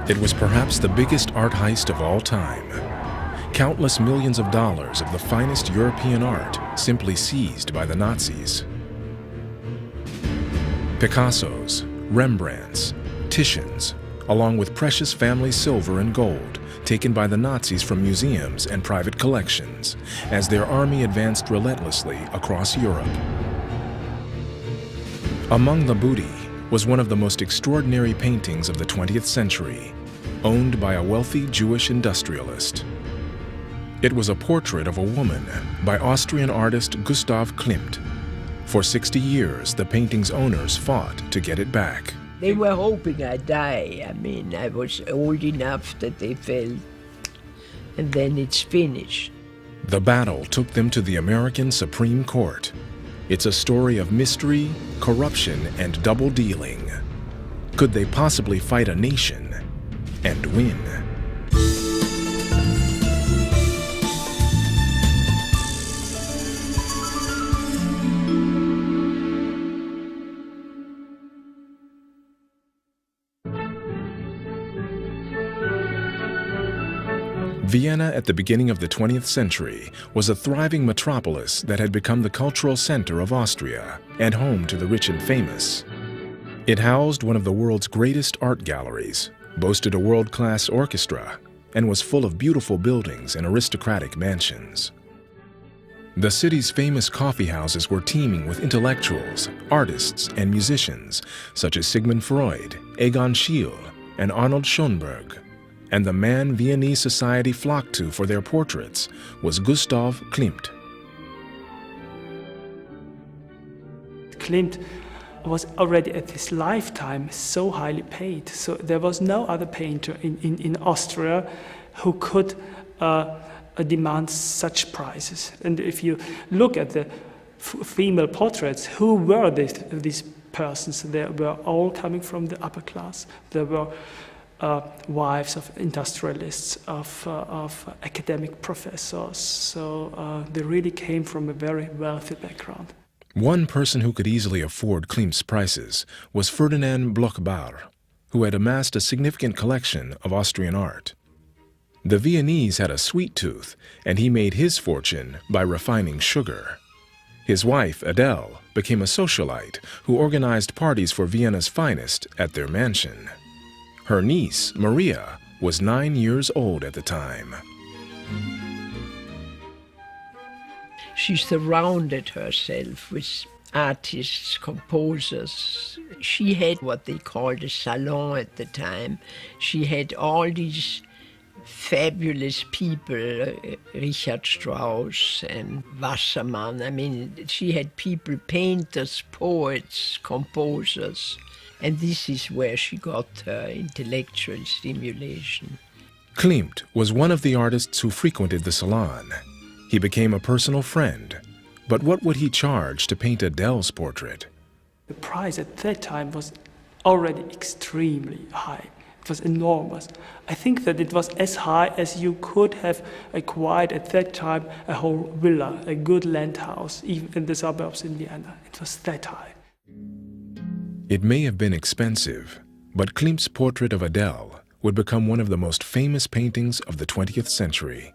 It was perhaps the biggest art heist of all time. Countless millions of dollars of the finest European art simply seized by the Nazis. Picasso's, Rembrandt's, Titian's, along with precious family silver and gold taken by the Nazis from museums and private collections as their army advanced relentlessly across Europe. Among the booty was one of the most extraordinary paintings of the 20th century, owned by a wealthy Jewish industrialist. It was a portrait of a woman by Austrian artist Gustav Klimt. For 60 years, the painting's owners fought to get it back. They were hoping I'd die. I mean, I was old enough that they felt, and then it's finished. The battle took them to the American Supreme Court. It's a story of mystery, corruption, and double dealing. Could they possibly fight a nation and win? Vienna at the beginning of the 20th century was a thriving metropolis that had become the cultural center of Austria and home to the rich and famous. It housed one of the world's greatest art galleries, boasted a world-class orchestra, and was full of beautiful buildings and aristocratic mansions. The city's famous coffee houses were teeming with intellectuals, artists, and musicians such as Sigmund Freud, Egon Schiele, and Arnold Schoenberg. And the man Viennese society flocked to for their portraits was Gustav Klimt. Klimt was already at his lifetime so highly paid, so there was no other painter in Austria who could demand such prices. And if you look at the female portraits, who were these persons? They were all coming from the upper class. There were wives of industrialists, of academic professors, so they really came from a very wealthy background. One person who could easily afford Klimt's prices was Ferdinand Bloch-Bauer, who had amassed a significant collection of Austrian art. The Viennese had a sweet tooth, and he made his fortune by refining sugar. His wife, Adele, became a socialite who organized parties for Vienna's finest at their mansion. Her niece, Maria, was 9 years old at the time. She surrounded herself with artists, composers. She had what they called a salon at the time. She had all these fabulous people, Richard Strauss and Wassermann. I mean, she had people, painters, poets, composers. And this is where she got her intellectual stimulation. Klimt was one of the artists who frequented the salon. He became a personal friend. But what would he charge to paint Adele's portrait? The price at that time was already extremely high. It was enormous. I think that it was as high as you could have acquired at that time a whole villa, a good land house, even in the suburbs in Vienna. It was that high. It may have been expensive, but Klimt's portrait of Adele would become one of the most famous paintings of the 20th century.